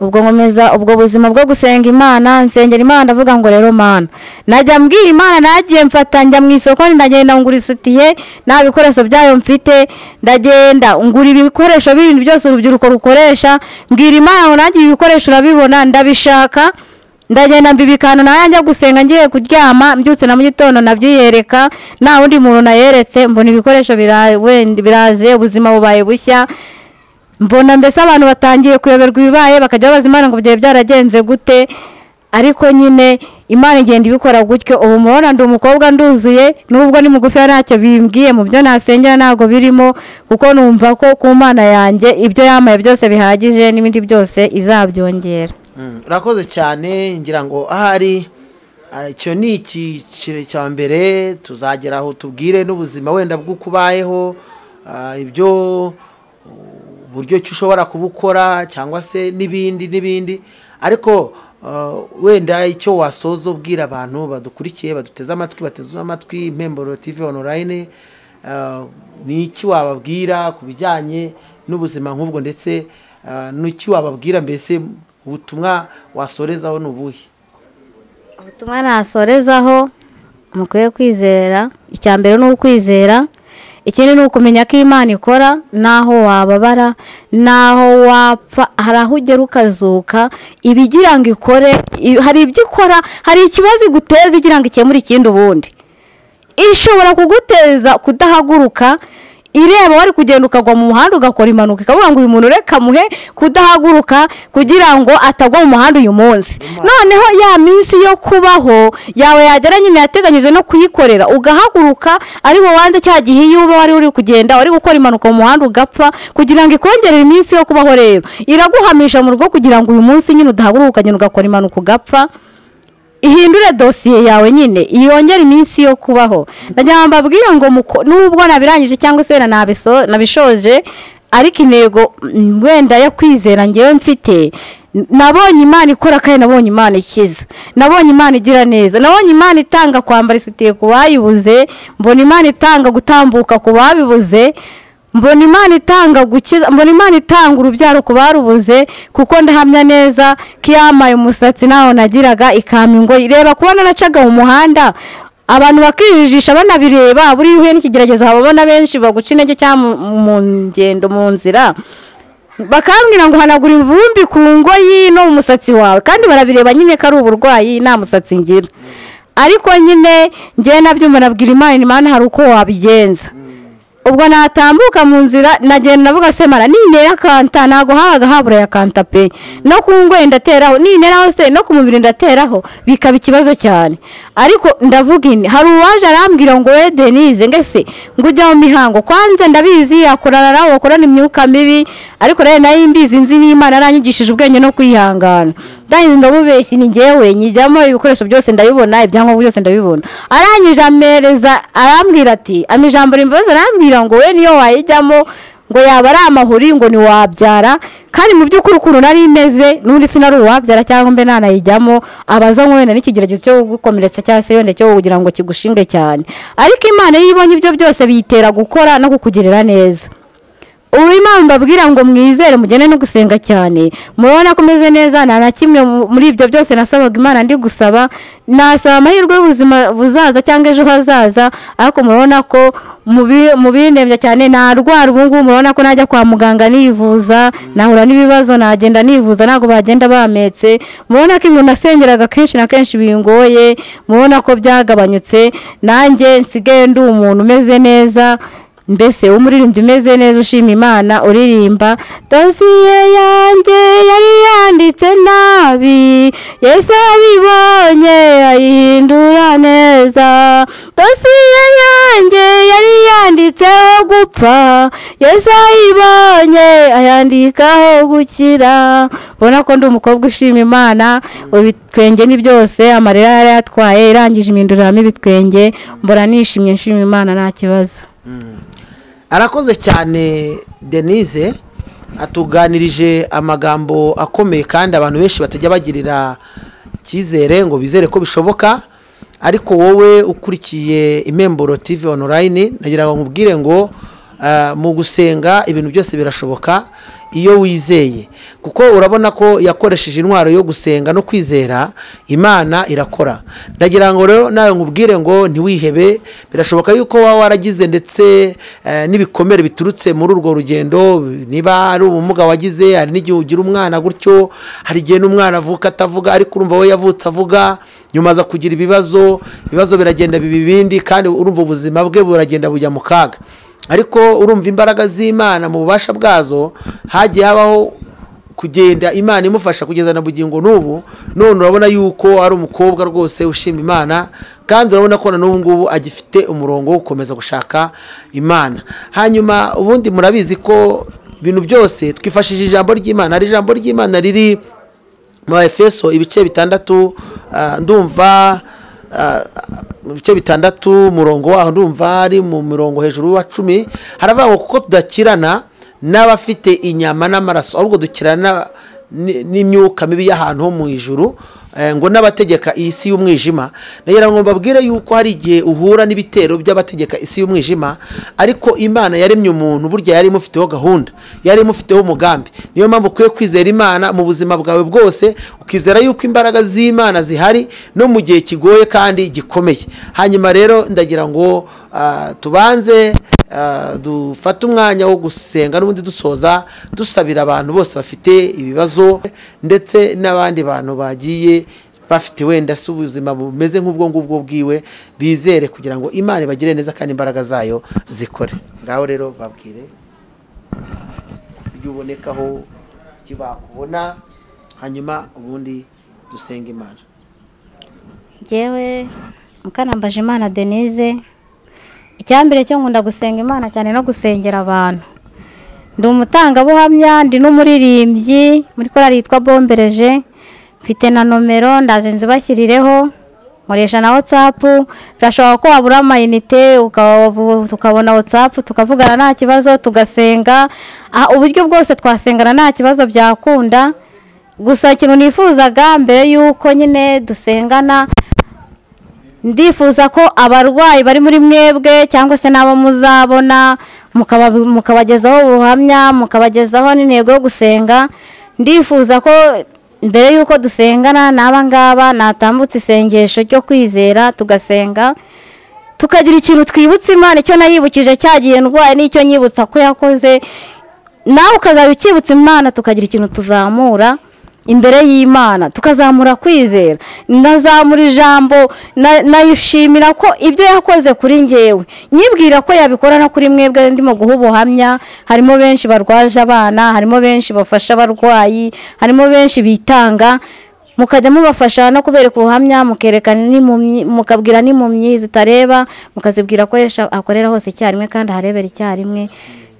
ubwo nkomeza ubwo buzima bwo gusenga Imana nsengera Imana ndavuga ngo rero Mana najya mbwira Imana nagiye mfata njya mu isoko ndagenda ngura isutiye nta bikoresho byayo mfite ndagenda ngura ibikoresho bindi byose urubyiruko rukoresha mbwira Imana ngo nagiye ibikoresho urabibona ndabishaka ndagenda mbibikana nanjye gusenga ngiye kuryama mbyutse na mu gitondo nabyiyereka nta wundi muntu nayeretse mbona ibikoresho biraje ubuzima bubaye bushya mbona mbese abantu batangiye kuyoberwa ibibaye bakajya babaza Imana ngo byaye byaragenze gute ariko nyine Imana igenda ibikora gutyo. Ubu mubona ndi umukobwa nduzuye, nubwo ni mugufi ntacyo bimbwiye, mu byo nasengera ntabwo birimo, kuko numva ko ku Mana yanjye ibyo yamaye byose bihagije, n'ibindi byose izabyongera. Urakoze cyane. Ngira ngo ahari icyo ni icyiciro cya mbere, tuzagera aho tubwire n'ubuzima wenda bw'ukubayeho, ibyo buryo cyo ushobora kubukora cyangwa se n'ibindi, ariko wenda icyo wasoza ubwira abantu badukurikiye, baduteze amatwi Impemburo TV online, ni iki wababwira ku bijyanye n'ubuzima nk'ubwo, ndetse n'iki wababwira mbese ubutumwa wasorezaho n'ubuhe? Ubutumwa nasorezaho mukwiye kwizera. Icya mbere ni ukwizera, ikindi ni ukumenya ko Imana ikora, naho wababara, naho wapfa, hari aho ugera ukazuka. Ibigira ngo ikore, hari ibyo ikora, hari ikibazo iguteza igira ngo ikemure ikindi ubundi. Ishobora kuguteza kudahaguruka, ireba wari kugenda ukagwa mu muhanda ugakora impanuka, ikavuga ngo uyu muntu reka muhe kudahaguruka kugira ngo atagwa mu muhanda uyu munsi. Noneho ya minsi yo kubaho yawe yagera nyine yateganyije no kuyikorera, ugahaguruka ari wo wanze cya gihe iyo uba wari uri kugenda wari gukora impanuka mu muhanda ugapfa, kugira ngo ikongerere iminsi yo kubaho. Rero iraguhamisha mu rugo kugira ngo uyu munsi nyine udahaguruka ukagenda ugakora impanuka ugapfa, ihindure dosiye yawe nyine iyongera iminsi yo kubaho. Ndagira mbabwira ngo nubwo nabirangije cyangwa se wenda nabishoje, ariko intego wenda yo kwizera ngewe mfite, nabonye Imana ikora kandi nabonye Imana ikiza, nabonye Imana igira neza, nabonye Imana itanga kwambara isutiye ku bayibuze, mbona Imana itanga gutambuka ku babibuze, mbona Imana itanga gukiza, mbona Imana itanga urubyaro ku barubuze, kuko ndahamya neza ko yamaye umusatsi naho nagiraga ikama ngo ireba kubona nacaga mu muhanda abantu bakijijisha banabireba, buri uhuye n'ikigeragezo hababona benshi baguca intege cyangwa mu ngendo mu nzira bakambwira ngo hanagura imvumbi ku ngoyi no mu musatsi wawe, kandi barabireba nyine ko ari uburwayi nta musatsi ngira. Ariko nyine ngiye nabyumva nabwira Imana hari uko wabigenza. Ubwo natambuka mu nzira nagenda navuga semara ninera kanta, nago haga habura ya kanta pe, no kungwe ndateraho ninera hose, no kumubiri ndateraho, bikaba ikibazo cyane. Ariko ndavuga ini hari uwaje arambwira ngo we Denise ngese ngujya mu mihango kwanze ndabizi yakorana nawe wakorana imyuka mibi, ariko rero nayo imbizi nzi n'Imana aranyigishije ubwenge no kwihangana. Ndahinze ndabubeshyi ni ngewe nyijyamo ibikoresho byose ndabibona, ibyangombwa byose ndabibona. Aranyije amereza arambwira ati amijambo rimbaza, arambwira ngo we niyo wayijyamo ngo yaba ari amahuri ngo ni wabyara, kandi mu by'ukuri ukuntu nari imeze n'undi sinari uwabyara cyangwa mbe nanayijyamo, abaza ngo wenda n'ikigeragezo cyo gukomeretsa cyangwa se wenda cyo kugira ngo kigushinge cyane. Ariko Imana yibonye ibyo byose biyitera gukora no kukugirira neza. Ubu Imana mbabwira ngo mwizere mugene no gusenga cyane, murabona ko meze neza, nta na kimwe muri ibyo byose nasabaga Imana ndi gusaba. Nasaba amahirwe y'ubuzima buzaza cyangwa ejo hazaza, ariko murabona ko mu binembya cyane narwara. Ubu ngubu murabona ko najya kwa muganga nivuza, nahura n'ibibazo nagenda nivuza ntabwo bagenda bametse. Murabona ko ibintu nasengeraga kenshi na kenshi bingoye, murabona ko byagabanyutse, nanjye nsigaye ndi umuntu umeze neza, mbese umuririmbyi umeze neza ushima Imana uririmba. Dosiye yanjye yari yanditse nabi, Yesu abibonye ayihindura neza. Dosiye yanjye yari yanditseho gupfa, Yesu ayibonye ayandikaho gukira. Bona ko ndi umukobwa ushima Imana, ibitwenge ni byose amarira yari yatwaye irangije iminduramo ibitwenge, mbora nishimye nshima Imana nta kibazo. Arakoze cyane Denise, atuganirije amagambo akomeye kandi abantu benshi batajya bagirira icyizere ngo bizere ko bishoboka. Ariko wowe ukurikiye Impemburo TV online, nagira ngo nkubwire ngo mu gusenga ibintu byose birashoboka iyo wizeye, kuko urabona ko yakoresheje intwaro yo gusenga no kwizera, Imana irakora. Ndagira ngo rero nawe nkubwire ngo ntiwihebe, birashoboka yuko waba waragize ndetse n'ibikomere biturutse muri urwo rugendo, niba ari ubumuga wagize, hari n'igihe ugira umwana gutyo, hari igihe n'umwana avuka atavuga, ariko urumva we yavutse avuga, nyuma aza kugira ibibazo biragenda bibindi, kandi urumva ubuzima bwe buragenda bujya mu kaga. Ariko urumva imbaraga z'Imana mu bubasha bwazo, hagiye habaho kugenda Imana imufasha kugeza na bugingo n'ubu, none urabona yuko ari umukobwa rwose ushima Imana, kandi urabona ko na n'ubu ngubu agifite umurongo wo gukomeza gushaka Imana. Hanyuma ubundi murabizi ko ibintu byose twifashishije ijambo ry'Imana. Ari ijambo ry'Imana riri mu Efeso ibice 6, ndumva ibice 6 umurongo waho ndumva ari mu mirongo hejuru wa 10, haravuga ngo kuko tudakirana n'abafite inyama n'amaraso, ahubwo dukirana n'imyuka mibi y'ahantu ho mu ijuru, ngo n'abategeka isi y'umwijima. Nagira ngo mbabwire yuko hari igihe uhura n'ibitero by'abategeka isi y'umwijima, ariko Imana yaremye umuntu burya yari imufiteho gahunda, yari imufiteho umugambi. Niyo mpamvu ukwiye kwizera Imana mu buzima bwawe bwose, ukizera yuko imbaraga z'Imana zihari no mu gihe kigoye kandi gikomeye. Hanyuma rero ndagira ngo tubanze dufata umwanya wo gusenga n'ubundi dusoza dusabira abantu bose bafite ibibazo, ndetse n'abandi bantu bagiye bafite wenda se ubuzima bumeze nk'ubwo ngubwo bwiwe, bizere kugira ngo Imana ibagire neza kandi imbaraga zayo zikore. Ngaho rero babwire ibyo ubonekaho kibakubona, hanyuma ubundi dusenga Imana. Jewe Mukanambaje Imana Denise, icyambere cyo nkunda gusenga Imana cyane no gusengera abantu. Ndi umutangabuhamya, ndi n'umuririmbyi muri korali yitwa Bombereje, mfite na nomero ndaje nzibashyirireho, nkoresha na Whats'App. Birashoboka ko wabura amayinite tukabona Whats'App tukavugana nta kibazo, tugasenga uburyo bwose twasengana nta kibazo byakunda. Gusa ikintu nifuzaga mbere yuko nyine dusengana, ndifuza ko abarwayi bari muri mwebwe cyangwa se nabo muzabona mukabagezaho ubuhamya, mukabagezaho n'intego yo gusenga. Ndifuza ko mbere yuko dusengana n'aba ngaba natambutse isengesho ryo kwizera, tugasenga tukagira ikintu twibutsa Imana. Icyo nayibukije cyagiye ndwaye n'icyo nyibutsa ko yakoze, nawe ukazabikibutsa Imana, tukagira ikintu tuzamura imbere y'Imana, tukazamura kwizera. Ndazamura ijambo, nayishimira ko ibyo yakoze kuri njyewe, nyibwira ko yabikora no kuri mwebwe ndimo guha ubuhamya. Harimo benshi barwaje abana, harimo benshi bafasha abarwayi, harimo benshi bitanga, mukajya mubafasha no kubereka ubuhamya, mukerekana mukabwira n'impumyi zitareba, mukazibwira ko akorera hose icyarimwe kandi harebera icyarimwe.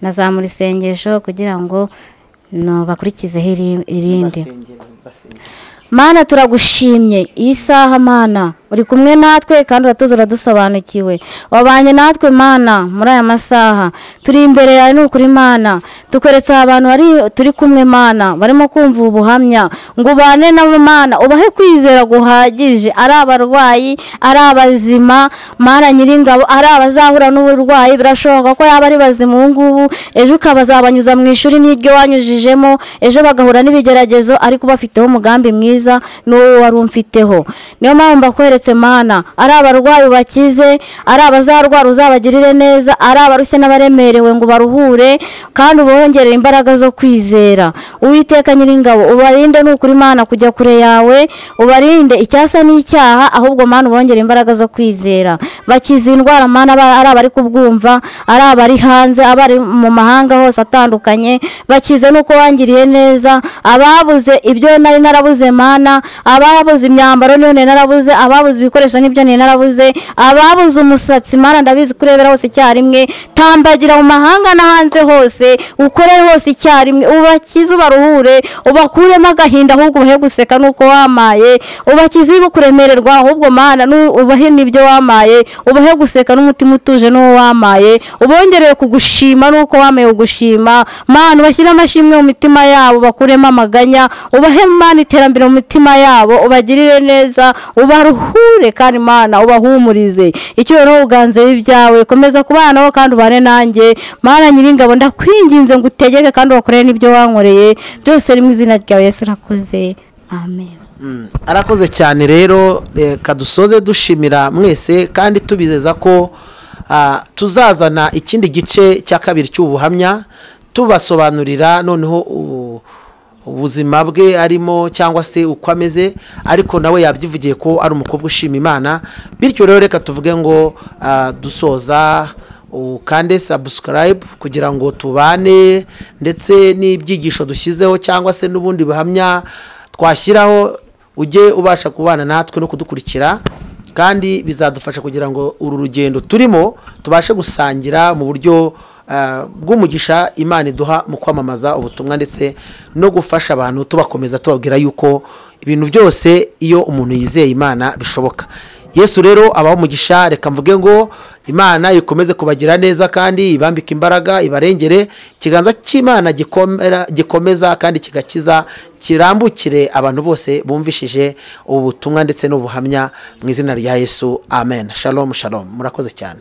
Nazamura isengesho kugira ngo bakurikizeho irindi. Mana turagushimye iyi saha, Mana uri kumwe natwe kandi uratuzi uradusobanukiwe. Wabanye natwe Mana muri aya masaha, turi imbere yawe n'ukuri Mana, tukoretse abantu turi kumwe Mana barimo kumva ubuhamya, ngo ubane nabo Mana, ubahe kwizera guhagije, ari abarwayi ari abazima Mana Nyiringabo, ari abazahura n'uburwayi. Birashoboka ko yaba ari bazima ubu ngubu, ejo ukabazabanyuza mu ishuri n'iryo wanyujijemo, ejo bagahura n'ibigeragezo, ariko bafiteho umugambi mwiza n'uwo wari umfiteho. Niyo mpamvu mbakweretse Mana, ari abarwayi bakize, ari abazarwara uzabagirire neza, ari abarushye n'abaremerewe ngo baruhure kandi ubongerere imbaraga zo kwizera. Uwiteka Nyiringabo, ubarinde n'ukuri Mana kujya kure yawe, ubarinde icyasa n'icyaha, ahubwo Mana ubongerere imbaraga zo kwizera. Bakize indwara Mana, ari abari kubwumva, ari abari hanze, abari mu mahanga hose atandukanye, bakize nuko wangiriye neza. Ababuze ibyo nari narabuze Mana, ababuze imyambaro none narabuze, ababuze ibikoresho n'ibyo narabuze, ababuze umusatsi Mana ndabizi kurebera hose icyarimwe. Tambagira mu mahanga n'ahanze hose, ukorere hose icyarimwe, ubakize ubaruhure, ubakuremo agahinda, ahubwo ubahe guseka nuko wamaye. Ubakize kuremererwa, ahubwo Mana ubahe n'ibyo wamaye, ubahe guseka n'umutima utuje n'uwo wamaye. Ubongereye kugushima nuko wamaye ugushima Mana, ubashyire amashimwe mu mitima yabo, bakuremo amaganya, ubahe Mana iterambere mu mitima yabo, ubagirire neza, ubaruhure kandi Mana ubahumurize. Icyo rero uganze ibyawe, komeza kubana nabo kandi ubane nanjye Mana Nyiringabo, ndakwinginze ngo utegeke kandi ubakorere n'ibyo wankoreye byose rimwe izina ryawe Yesu urakoze, amen. Arakoze cyane. Rero reka dusoze dushimira mwese kandi tubizeza ko tuzazana ikindi gice cya kabiri cy'ubuhamya, tubasobanurira noneho ubuzima bwe arimo cyangwa se uko ameze, ariko nawe yabyivugiye ko ari umukobwa ushima Imana. Bityo rero reka tuvuge ngo dusoza ukande subscribe kugira ngo tubane, ndetse n'ibyigisho dushyizeho cyangwa se n'ubundi buhamya twashyiraho ujye ubasha kubana natwe no kudukurikira, kandi bizadufasha kugira ngo uru rugendo turimo tubashe gusangira mu buryo bw'umugisha Imana iduha mu kwamamaza ubutumwa, ndetse no gufasha abantu tubakomeza tubabwira yuko ibintu byose iyo umuntu yizeye Imana bishoboka. Yesu rero abaho umugisha, reka mvuge ngo Imana ikomeze kubagira neza kandi ibambika imbaraga, ibarengere, ikiganza cy'Imana gikomeza kandi kigakiza, kirambukire abantu bose bumvishije ubu butumwa ndetse n'ubuhamya mu izina rya Yesu. Amen. Shalom shalom. Murakoze cyane.